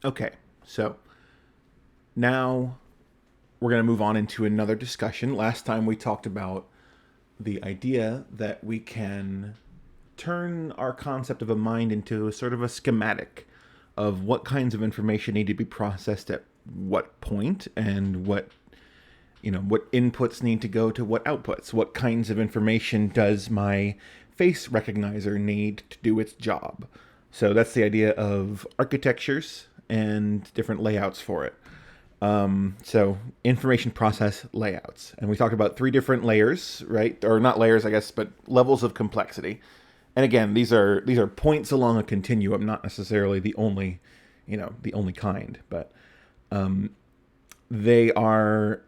Okay, so now we're going to move on into another discussion. Last time we talked about the idea that we can turn our concept of a mind into a sort of a schematic of what kinds of information need to be processed at what point and what inputs need to go to what outputs. What kinds of information does my face recognizer need to do its job? So that's the idea of architectures and different layouts for it. So information process layouts, and we talked about three different layers, right? Or not layers, I guess, but levels of complexity. And again, these are points along a continuum, not necessarily the only kind, but they are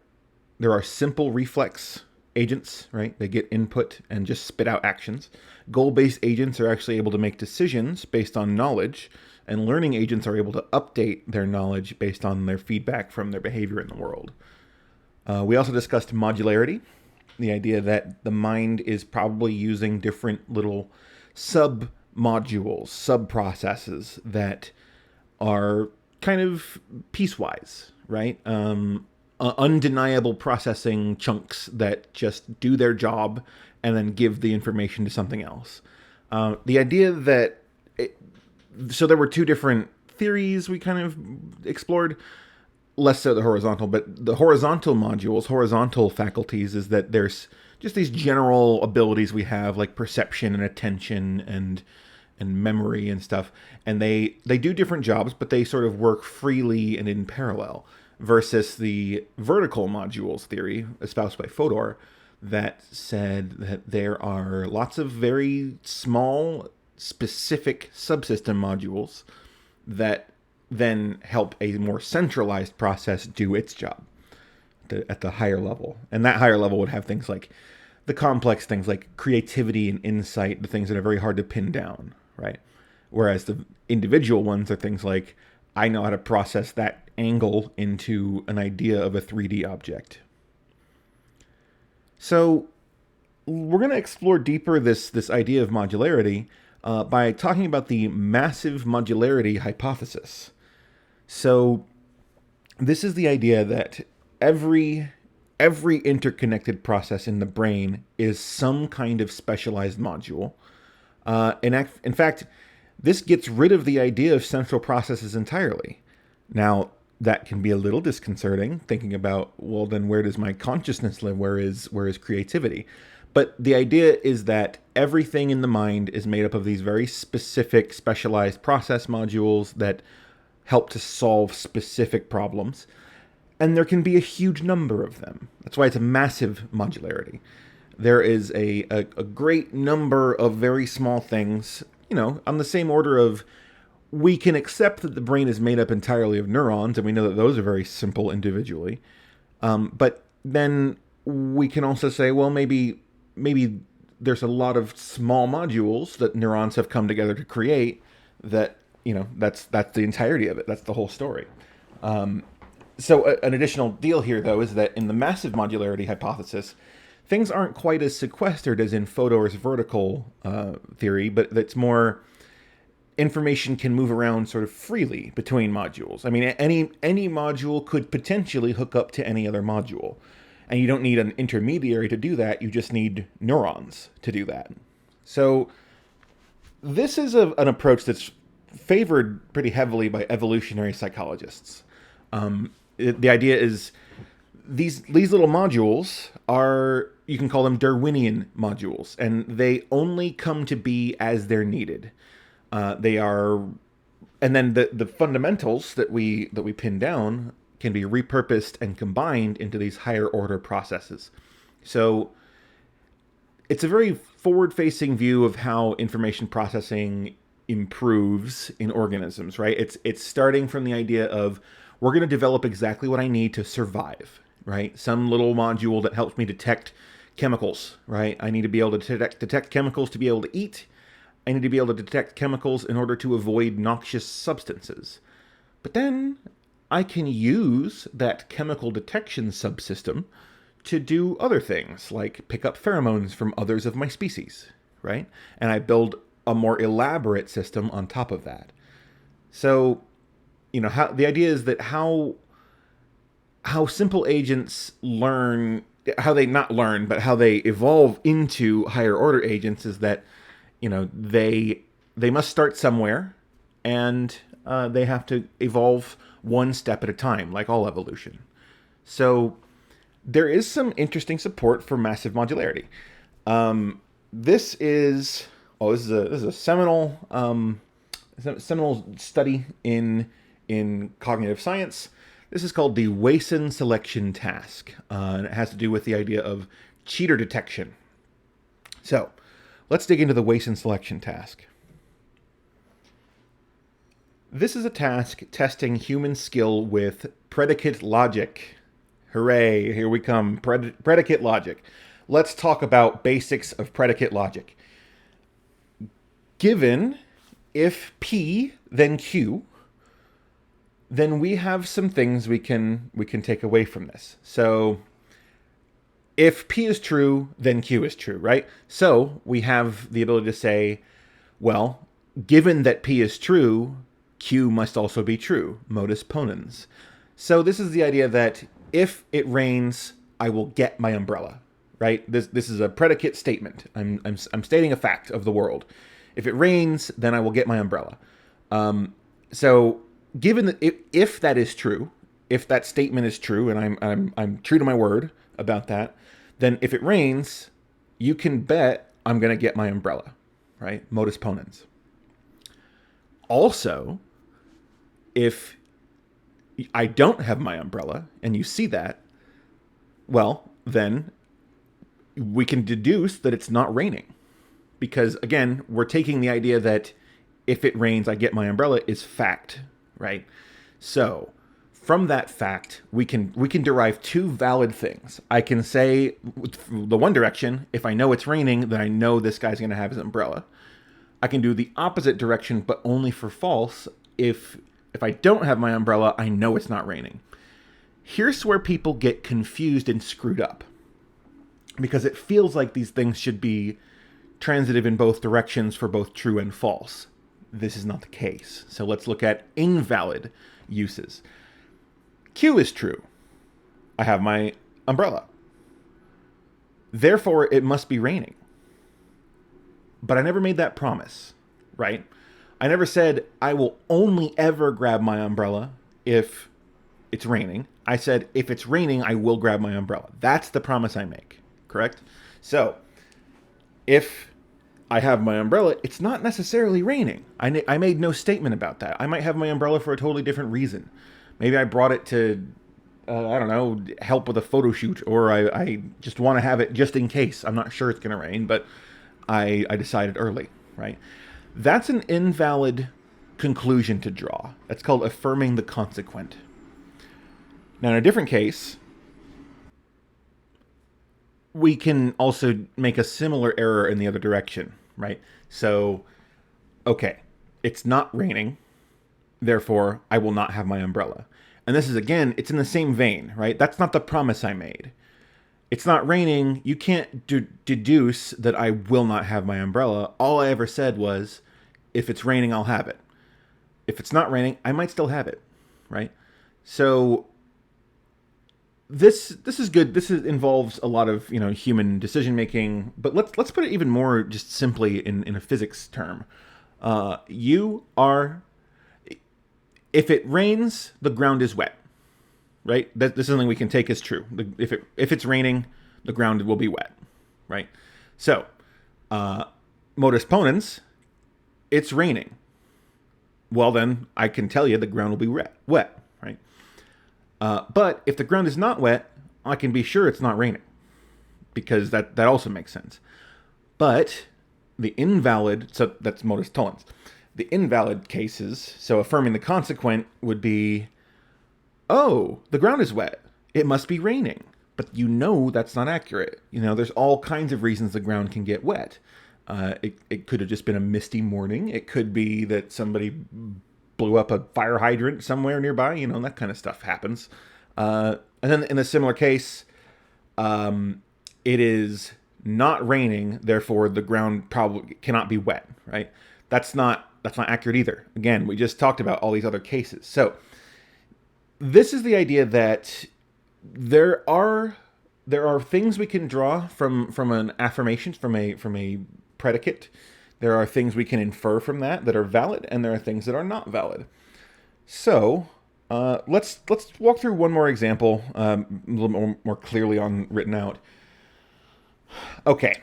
there are simple reflex agents, right? They get input and just spit out actions. Goal-based agents are actually able to make decisions based on knowledge, and learning agents are able to update their knowledge based on their feedback from their behavior in the world. We also discussed modularity, the idea that the mind is probably using different little sub modules, sub processes that are kind of piecewise, right? Undeniable processing chunks that just do their job and then give the information to something else. The idea that so there were two different theories we kind of explored, less so the horizontal, but the horizontal modules, horizontal faculties, is that there's just these general abilities we have, like perception and attention and memory and stuff, and they do different jobs, but they sort of work freely and in parallel. Versus the vertical modules theory espoused by Fodor, that said that there are lots of very small, specific subsystem modules that then help a more centralized process do its job at the higher level. And that higher level would have things like the complex things like creativity and insight, the things that are very hard to pin down, right? Whereas the individual ones are things like, I know how to process that angle into an idea of a 3D object. So we're going to explore deeper this idea of modularity by talking about the massive modularity hypothesis. So this is the idea that every every interconnected process in the brain is some kind of specialized module. In fact, this gets rid of the idea of central processes entirely. Now, that can be a little disconcerting, thinking about, well, then where does my consciousness live? Where is creativity? But the idea is that everything in the mind is made up of these very specific, specialized process modules that help to solve specific problems. And there can be a huge number of them. That's why it's a massive modularity. There is a great number of very small things, on the same order of, we can accept that the brain is made up entirely of neurons, and we know that those are very simple individually. But then we can also say, well, maybe there's a lot of small modules that neurons have come together to create. That's the entirety of it. That's the whole story. So an additional deal here, though, is that in the massive modularity hypothesis, things aren't quite as sequestered as in Fodor's vertical theory, but it's more information can move around sort of freely between modules. I mean, any module could potentially hook up to any other module. And you don't need an intermediary to do that. You just need neurons to do that. So this is an approach that's favored pretty heavily by evolutionary psychologists. The idea is these little modules are, you can call them Darwinian modules, and they only come to be as they're needed. They are, and then the fundamentals that we pin down can be repurposed and combined into these higher order processes. So it's a very forward-facing view of how information processing improves in organisms, right? It's starting from the idea of, we're going to develop exactly what I need to survive, right? Some little module that helps me detect chemicals, right? I need to be able to detect chemicals to be able to eat. I need to be able to detect chemicals in order to avoid noxious substances. But then I can use that chemical detection subsystem to do other things, like pick up pheromones from others of my species, right? And I build a more elaborate system on top of that. So how the idea is that how simple agents learn, how they not learn, but how they evolve into higher order agents is that, they must start somewhere, and they have to evolve one step at a time, like all evolution. So there is some interesting support for massive modularity. This is this is a seminal study in cognitive science. This is called the Wason selection task, and it has to do with the idea of cheater detection. So let's dig into the Wason selection task. This is a task testing human skill with predicate logic. Hooray, here we come. Predicate logic. Let's talk about basics of predicate logic. Given if P, then Q, then we have some things we can take away from this. So if P is true, then Q is true, right? So we have the ability to say, well, given that P is true, Q must also be true, modus ponens. So this is the idea that if it rains, I will get my umbrella, right? This is a predicate statement. I'm stating a fact of the world. If it rains, then I will get my umbrella. So given that if that is true, if that statement is true, and I'm true to my word about that, then if it rains, you can bet I'm going to get my umbrella, right? Modus ponens. Also, if I don't have my umbrella and you see that, well, then we can deduce that it's not raining. Because again, we're taking the idea that if it rains, I get my umbrella is fact, right? So from that fact, we can derive two valid things. I can say the one direction, if I know it's raining, then I know this guy's going to have his umbrella. I can do the opposite direction, but only for false. If I don't have my umbrella, I know it's not raining. Here's where people get confused and screwed up, because it feels like these things should be transitive in both directions for both true and false. This is not the case. So let's look at invalid uses. Q is true. I have my umbrella. Therefore, it must be raining. But I never made that promise, right? I never said I will only ever grab my umbrella if it's raining. I said if it's raining, I will grab my umbrella. That's the promise I make, correct? So if I have my umbrella, it's not necessarily raining. I made no statement about that. I might have my umbrella for a totally different reason. Maybe I brought it to, I don't know, help with a photo shoot, or I just want to have it just in case. I'm not sure it's going to rain, but I decided early, right? That's an invalid conclusion to draw. That's called affirming the consequent. Now, in a different case, we can also make a similar error in the other direction, right? So, okay, it's not raining, therefore I will not have my umbrella. And this is, again, it's in the same vein, right? That's not the promise I made. It's not raining, you can't deduce that I will not have my umbrella. All I ever said was, if it's raining, I'll have it. If it's not raining, I might still have it, right? So this is good. This involves a lot of human decision making, but let's put it even more just simply in a physics term. If it rains, the ground is wet, right? This is something we can take as true. If it's raining, the ground will be wet, right? So modus ponens, it's raining. Well, then I can tell you the ground will be wet, right? But if the ground is not wet, I can be sure it's not raining, because that also makes sense. But the invalid, so that's modus tollens. The invalid cases, so affirming the consequent, would be, oh, the ground is wet. It must be raining. But that's not accurate. There's all kinds of reasons the ground can get wet. It could have just been a misty morning. It could be that somebody blew up a fire hydrant somewhere nearby. That kind of stuff happens. And then in a similar case, it is not raining, therefore the ground probably cannot be wet, right? That's not not accurate either. Again, we just talked about all these other cases. So this is the idea that there are things we can draw from an affirmation, from a predicate. There are things we can infer from that are valid, and there are things that are not valid. So let's walk through one more example, a little more clearly written out. Okay.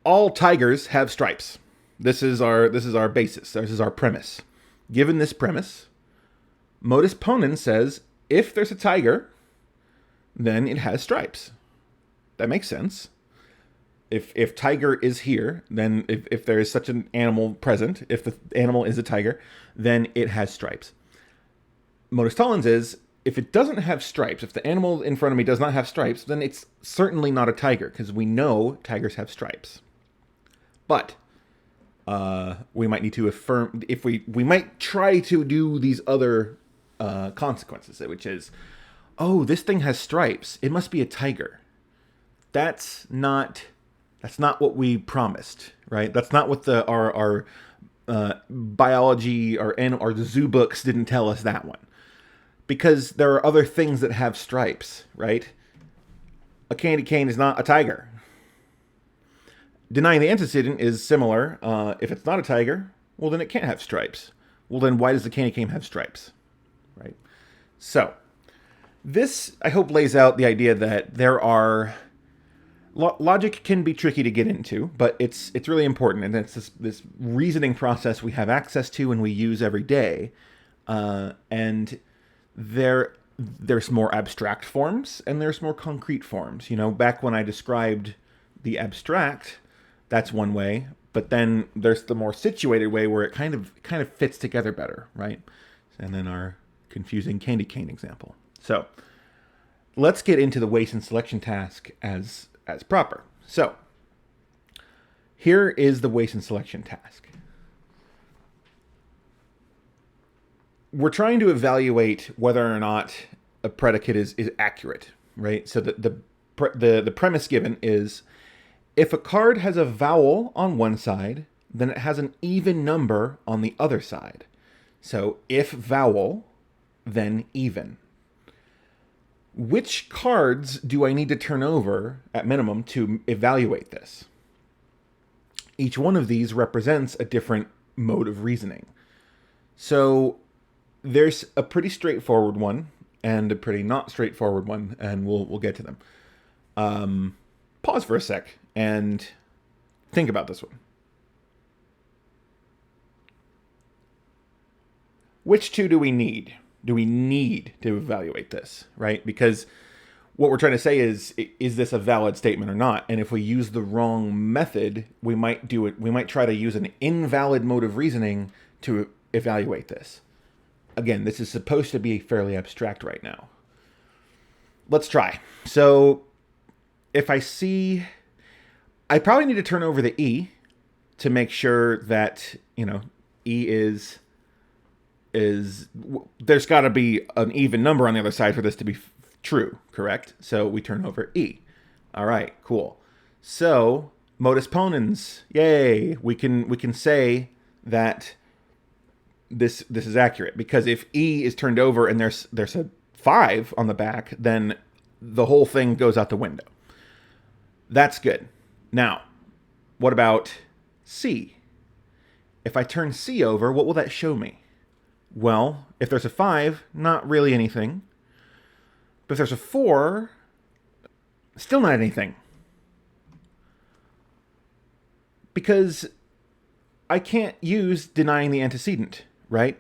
All tigers have stripes. This is our basis. This is our premise. Given this premise, modus ponens says if there's a tiger, then it has stripes. That makes sense. If tiger is here, then if there is such an animal present, if the animal is a tiger, then it has stripes. Modus tollens is if it doesn't have stripes, if the animal in front of me does not have stripes, then it's certainly not a tiger, because we know tigers have stripes. But we might need to affirm, if we might try to do these other consequences, which is, oh, this thing has stripes, it must be a tiger. That's not what we promised, right? That's not what our biology or the zoo books didn't tell us that one. Because there are other things that have stripes, right? A candy cane is not a tiger. Denying the antecedent is similar. If it's not a tiger, well, then it can't have stripes. Well, then why does the candy cane have stripes, right? So this, I hope, lays out the idea that there are... Logic can be tricky to get into, but it's really important, and it's this reasoning process we have access to and we use every day. And there's more abstract forms and there's more concrete forms. You know, back when I described the abstract, that's one way, but then there's the more situated way where it kind of fits together better, right? And then our confusing candy cane example. So let's get into the weight and selection task as proper. So here is the weight and selection task. We're trying to evaluate whether or not a predicate is accurate, right? So the premise given is if a card has a vowel on one side, then it has an even number on the other side. So if vowel, then even. Which cards do I need to turn over at minimum to evaluate this? Each one of these represents a different mode of reasoning. So there's a pretty straightforward one and a pretty not straightforward one, and we'll get to them. Pause for a sec and think about this one. Which two do we need? Do we need to evaluate this, right? Because what we're trying to say is this a valid statement or not? And if we use the wrong method, we might try to use an invalid mode of reasoning to evaluate this. Again, this is supposed to be fairly abstract right now. Let's try. So if I probably need to turn over the E to make sure that, E is there's got to be an even number on the other side for this to be true, correct? So we turn over E. All right, cool. So modus ponens, yay! We can say that this is accurate, because if E is turned over and there's a 5 on the back, then the whole thing goes out the window. That's good. Now, what about C? If I turn C over, what will that show me? Well, if there's a 5, not really anything. But if there's a 4, still not anything. Because I can't use denying the antecedent, right?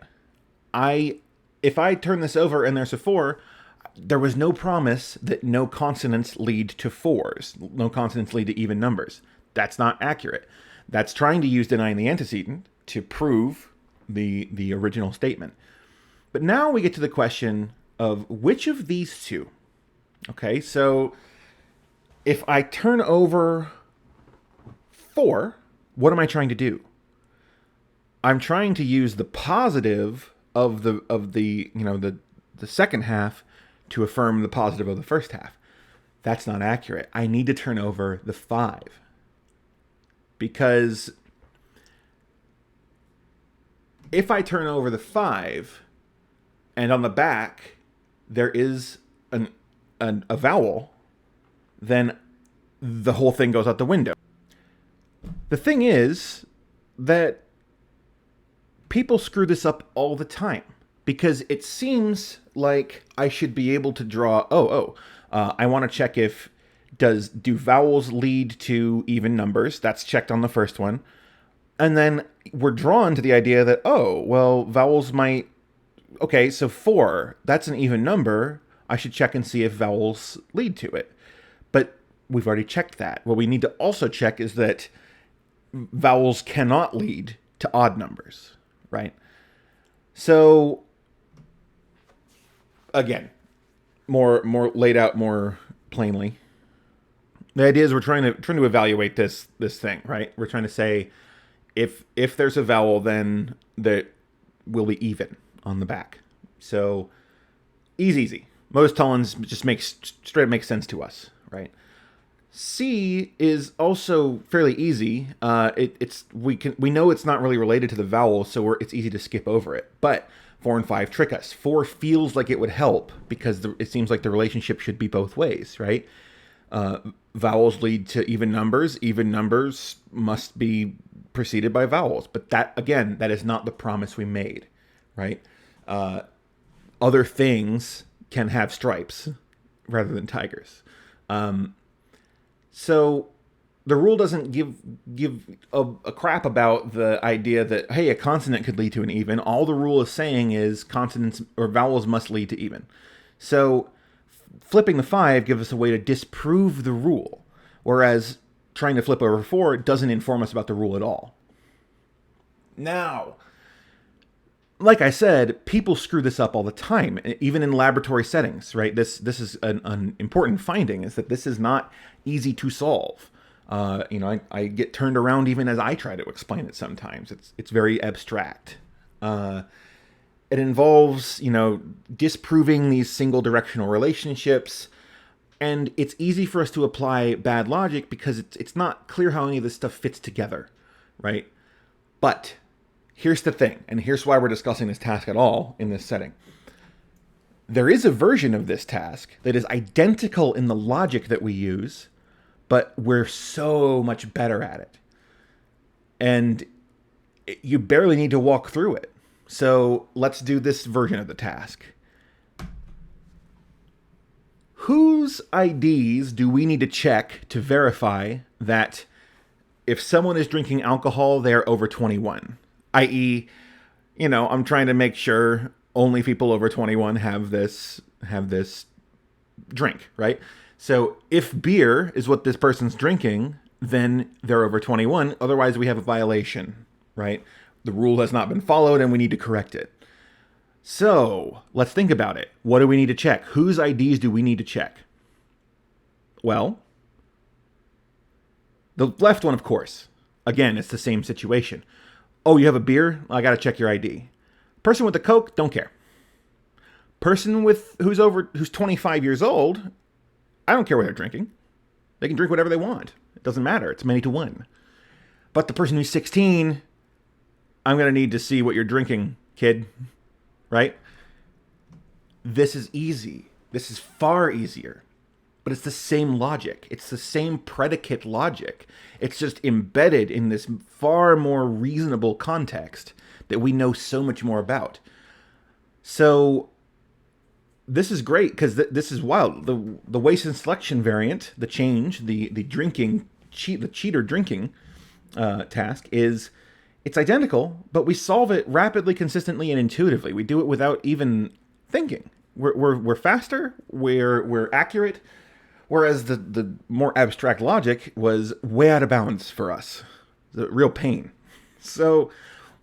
If I turn this over and there's a 4, there was no promise that no consonants lead to 4s. No consonants lead to even numbers. That's not accurate. That's trying to use denying the antecedent to prove the original statement. But now we get to the question of which of these two. Okay, so if I turn over 4, what am I trying to do? I'm trying to use the positive of the second half to affirm the positive of the first half. That's not accurate. I need to turn over the 5. Because If I turn over the 5 and on the back there is a vowel, then the whole thing goes out the window. The thing is that people screw this up all the time because it seems like I should be able to draw, I want to check if do vowels lead to even numbers? That's checked on the first one. And then we're drawn to the idea that, vowels might, okay, so 4, that's an even number. I should check and see if vowels lead to it. But we've already checked that. What we need to also check is that vowels cannot lead to odd numbers, right? So, again, more laid out more plainly. The idea is we're trying to evaluate this thing, right? We're trying to say if there's a vowel, then that will be even on the back. So easy. Most tones just straight up makes sense to us, right? C is also fairly easy. We know it's not really related to the vowel, so it's easy to skip over it. But 4 and 5 trick us. 4 feels like it would help because it seems like the relationship should be both ways, right? Vowels lead to even numbers. Even numbers must be preceded by vowels. But that is not the promise we made, right? Other things can have stripes rather than tigers. So the rule doesn't give a crap about the idea that, hey, a consonant could lead to an even. All the rule is saying is consonants or vowels must lead to even. So flipping the 5 gives us a way to disprove the rule, whereas trying to flip over 4 doesn't inform us about the rule at all. Now, like I said, people screw this up all the time, even in laboratory settings, right? This is an important finding, is that this is not easy to solve. I get turned around even as I try to explain it sometimes. It's very abstract. It involves, disproving these single directional relationships, and it's easy for us to apply bad logic because it's not clear how any of this stuff fits together, right? But here's the thing, and here's why we're discussing this task at all in this setting. There is a version of this task that is identical in the logic that we use, but we're so much better at it. And you barely need to walk through it. So let's do this version of the task. Whose IDs do we need to check to verify that if someone is drinking alcohol, they're over 21? I.e., I'm trying to make sure only people over 21 have this drink, right? So if beer is what this person's drinking, then they're over 21. Otherwise, we have a violation, right? The rule has not been followed and we need to correct it. So let's think about it. What do we need to check? Whose IDs do we need to check? Well, the left one, of course. Again, it's the same situation. Oh, you have a beer? I got to check your ID. Person with the Coke, don't care. Person who's 25 years old, I don't care what they're drinking. They can drink whatever they want. It doesn't matter. It's many to one. But the person who's 16, I'm going to need to see what you're drinking, kid. Right? This is easy. This is far easier. But it's the same logic. It's the same predicate logic. It's just embedded in this far more reasonable context that we know so much more about. So this is great because this is wild. The waste and selection variant, the change, the cheater drinking task is, it's identical, but we solve it rapidly, consistently, and intuitively. We do it without even thinking. We're faster. We're accurate. Whereas the more abstract logic was way out of bounds for us. The real pain. So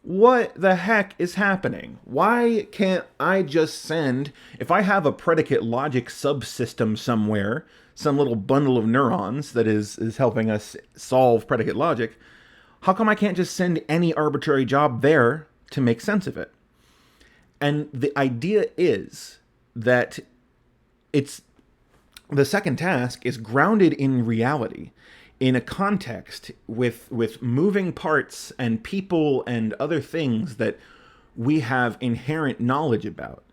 what the heck is happening? Why can't I just send, if I have a predicate logic subsystem somewhere, some little bundle of neurons that is helping us solve predicate logic, how come I can't just send any arbitrary job there to make sense of it? And the idea is that the second task is grounded in reality, in a context with moving parts and people and other things that we have inherent knowledge about.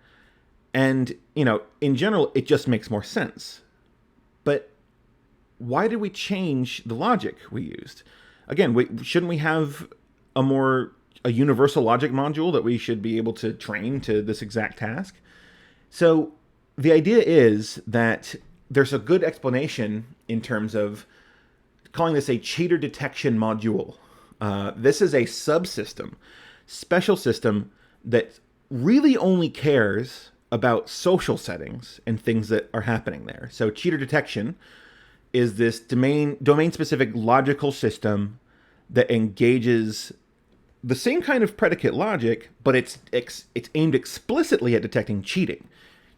And, in general, it just makes more sense. But why did we change the logic we used? Again, shouldn't we have a universal logic module that we should be able to train to this exact task? So the idea is that there's a good explanation in terms of calling this a cheater detection module. This is a subsystem, special system that really only cares about social settings and things that are happening there. So cheater detection is this domain-specific logical system that engages the same kind of predicate logic, but it's aimed explicitly at detecting cheating.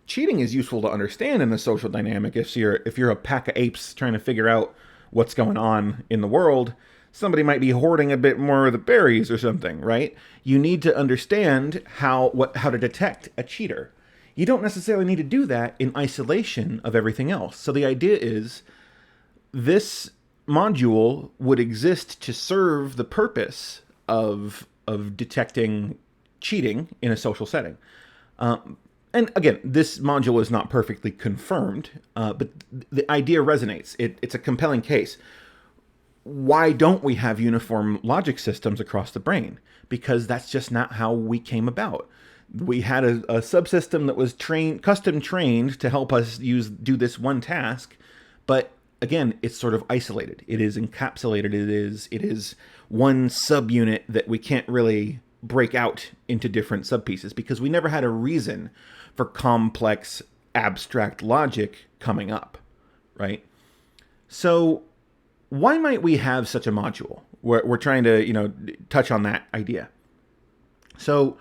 Cheating is useful to understand in the social dynamic. If you're a pack of apes trying to figure out what's going on in the world, somebody might be hoarding a bit more of the berries or something, right? You need to understand how to detect a cheater. You don't necessarily need to do that in isolation of everything else. So the idea is this module would exist to serve the purpose of detecting cheating in a social setting. And again, this module is not perfectly confirmed, but the idea resonates. It's a compelling case. Why don't we have uniform logic systems across the brain? Because that's just not how we came about. We had a subsystem that was custom trained to help us do this one task, but again, it's sort of isolated. It is encapsulated. It is one subunit that we can't really break out into different subpieces because we never had a reason for complex abstract logic coming up, right? So why might we have such a module? We're trying to, touch on that idea. So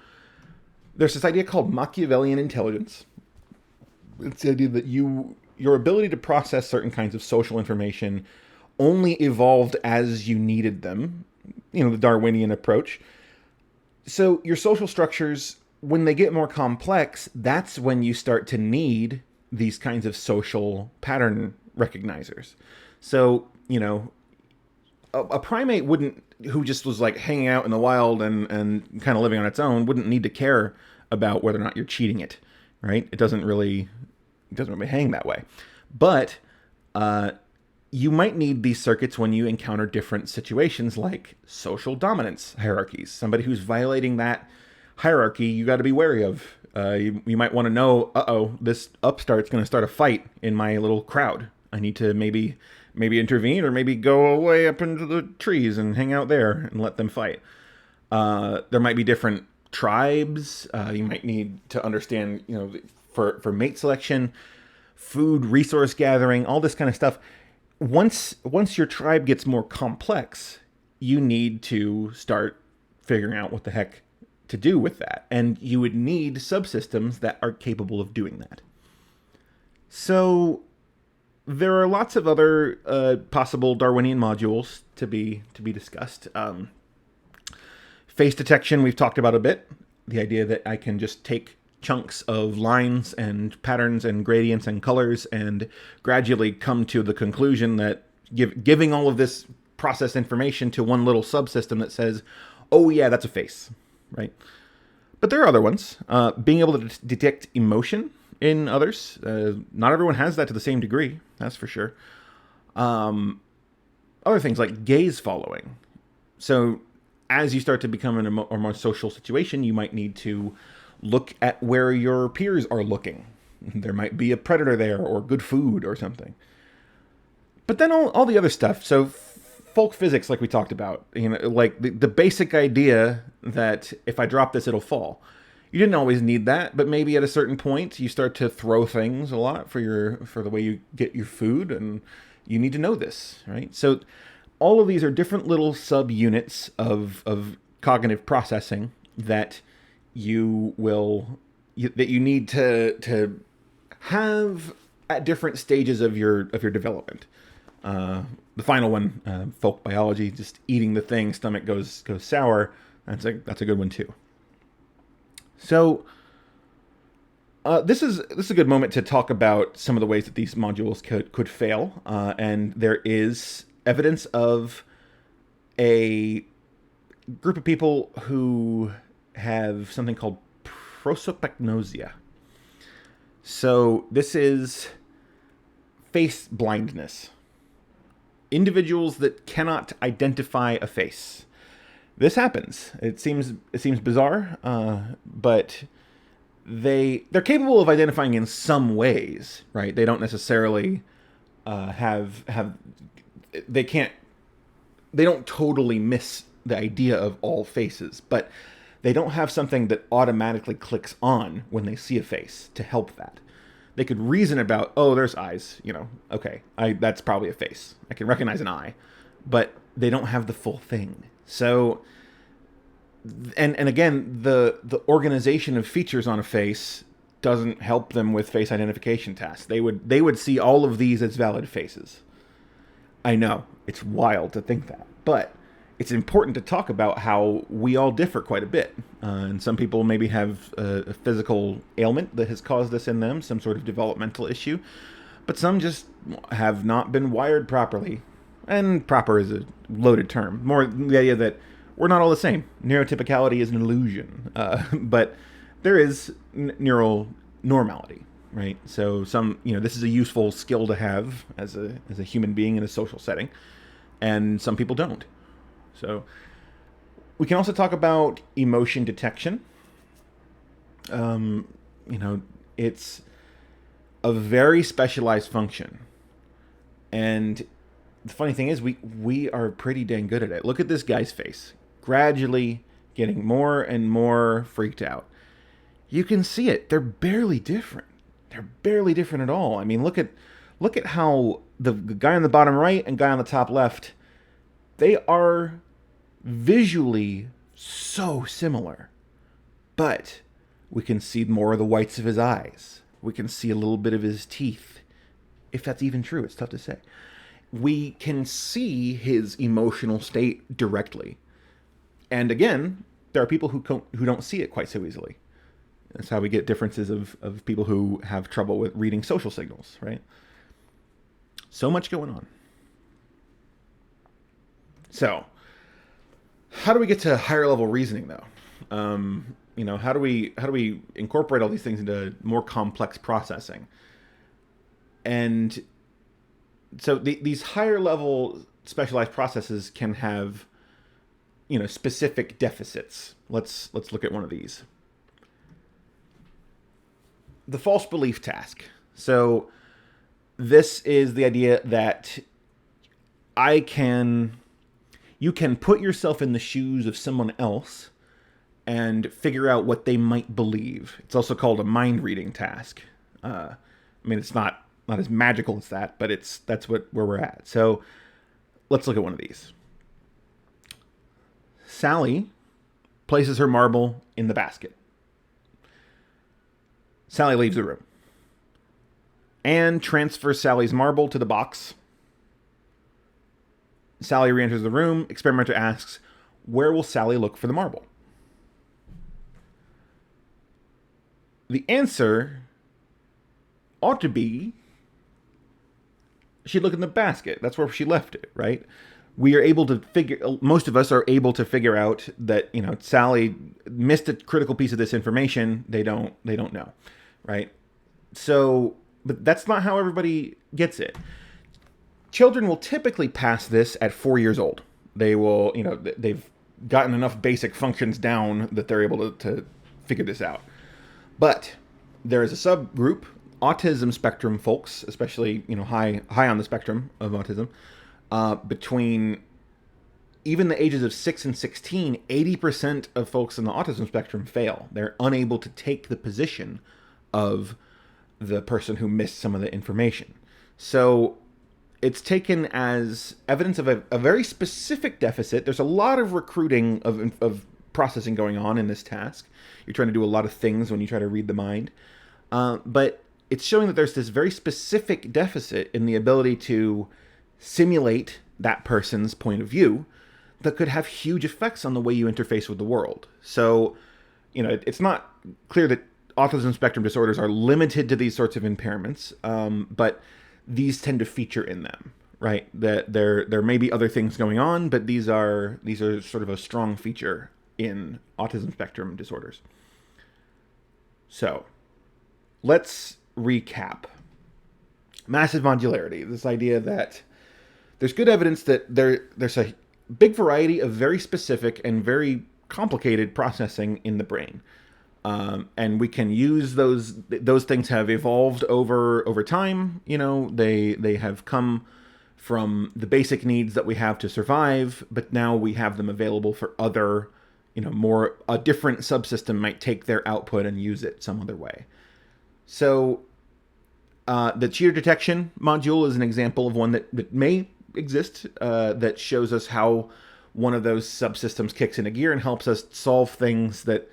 there's this idea called Machiavellian intelligence. It's the idea that your ability to process certain kinds of social information only evolved as you needed them, the Darwinian approach. So your social structures, when they get more complex, that's when you start to need these kinds of social pattern recognizers. So, a primate who just was like hanging out in the wild and kind of living on its own, wouldn't need to care about whether or not you're cheating it, right? It doesn't really hang that way. But you might need these circuits when you encounter different situations like social dominance hierarchies. Somebody who's violating that hierarchy, you got to be wary of. You might want to know, this upstart's going to start a fight in my little crowd. I need to maybe intervene or maybe go away up into the trees and hang out there and let them fight. There might be different tribes. You might need to understand, for mate selection, food, resource gathering, all this kind of stuff. Once your tribe gets more complex, you need to start figuring out what the heck to do with that. And you would need subsystems that are capable of doing that. So there are lots of other possible Darwinian modules to be discussed. Face detection we've talked about a bit. The idea that I can just take chunks of lines and patterns and gradients and colors and gradually come to the conclusion that giving all of this process information to one little subsystem that says, oh yeah, that's a face, right? But there are other ones. Being able to detect emotion in others. Not everyone has that to the same degree, that's for sure. Other things like gaze following. So as you start to become in a more social situation, you might need to look at where your peers are looking. There might be a predator there or good food or something. But then all the other stuff. So folk physics, like we talked about, like the basic idea that if I drop this, it'll fall. You didn't always need that, but maybe at a certain point you start to throw things a lot for the way you get your food, and you need to know this, right? So all of these are different little subunits of cognitive processing that you need to have at different stages of your development. The final one, folk biology, just eating the thing, stomach goes sour. That's a good one too. So this is a good moment to talk about some of the ways that these modules could fail, and there is evidence of a group of people who have something called prosopagnosia. So this is face blindness. Individuals that cannot identify a face. This happens. It seems bizarre, but they're capable of identifying in some ways, right? They don't necessarily have they can't they don't totally miss the idea of all faces, but they don't have something that automatically clicks on when they see a face to help that. They could reason about, oh, there's eyes, okay, that's probably a face. I can recognize an eye, but they don't have the full thing. So, and again, the organization of features on a face doesn't help them with face identification tasks. They would see all of these as valid faces. I know, it's wild to think that, but it's important to talk about how we all differ quite a bit. And some people maybe have a physical ailment that has caused this in them, some sort of developmental issue, but some just have not been wired properly. And proper is a loaded term. More the idea that we're not all the same. Neurotypicality is an illusion, but there is neural normality. Right, so this is a useful skill to have as a human being in a social setting, and some people don't. So we can also talk about emotion detection. It's a very specialized function, and the funny thing is we are pretty dang good at it. Look at this guy's face, gradually getting more and more freaked out. You can see it; they're barely different. They're barely different at all. I mean, look at how the guy on the bottom right and guy on the top left, they are visually so similar. But we can see more of the whites of his eyes. We can see a little bit of his teeth. If that's even true, it's tough to say. We can see his emotional state directly. And again, there are people who don't see it quite so easily. That's how we get differences of people who have trouble with reading social signals, right? So much going on. So, how do we get to higher level reasoning, though? How do we incorporate all these things into more complex processing? And so these higher level specialized processes can have, specific deficits. Let's look at one of these. The false belief task. So this is the idea that you can put yourself in the shoes of someone else and figure out what they might believe. It's also called a mind reading task. It's not as magical as that, but that's where we're at. So let's look at one of these. Sally places her marble in the basket. Sally leaves the room. Anne transfers Sally's marble to the box. Sally re-enters the room. Experimenter asks, where will Sally look for the marble? The answer ought to be she'd look in the basket. That's where she left it, right? Most of us are able to figure out that, Sally missed a critical piece of this information. They don't know, right? So, but that's not how everybody gets it. Children will typically pass this at 4 years old. They will, they've gotten enough basic functions down that they're able to figure this out. But there is a subgroup, autism spectrum folks, especially, high on the spectrum of autism, between even the ages of 6 and 16, 80% of folks in the autism spectrum fail. They're unable to take the position of the person who missed some of the information. So it's taken as evidence of a very specific deficit. There's a lot of recruiting of processing going on in this task. You're trying to do a lot of things when you try to read the mind. But it's showing that there's this very specific deficit in the ability to simulate that person's point of view that could have huge effects on the way you interface with the world. So, it's not clear that autism spectrum disorders are limited to these sorts of impairments, but these tend to feature in them, right? That there may be other things going on, but these are sort of a strong feature in autism spectrum disorders. So let's recap. Massive modularity, this idea that there's good evidence that there's a big variety of very specific and very complicated processing in the brain. And we can use those things have evolved over time. You know, they have come from the basic needs that we have to survive, but now we have them available for other, more a different subsystem might take their output and use it some other way. So the cheater detection module is an example of one that may exist, that shows us how one of those subsystems kicks into gear and helps us solve things that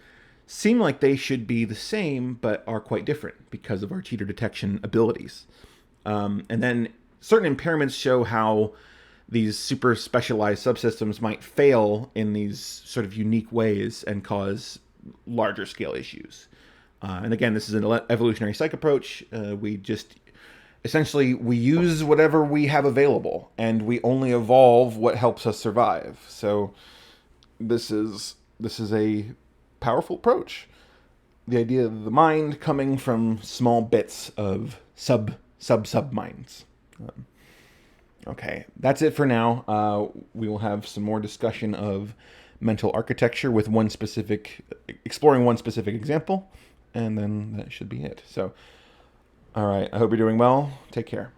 seem like they should be the same but are quite different because of our cheater detection abilities. And then certain impairments show how these super specialized subsystems might fail in these sort of unique ways and cause larger scale issues. And again, this is an evolutionary psych approach. We just essentially we use whatever we have available, and we only evolve what helps us survive. So this is a powerful approach. The idea of the mind coming from small bits of sub minds. Okay, that's it for now. We will have some more discussion of mental architecture with exploring one specific example, and then that should be it. So, all right, I hope you're doing well. Take care.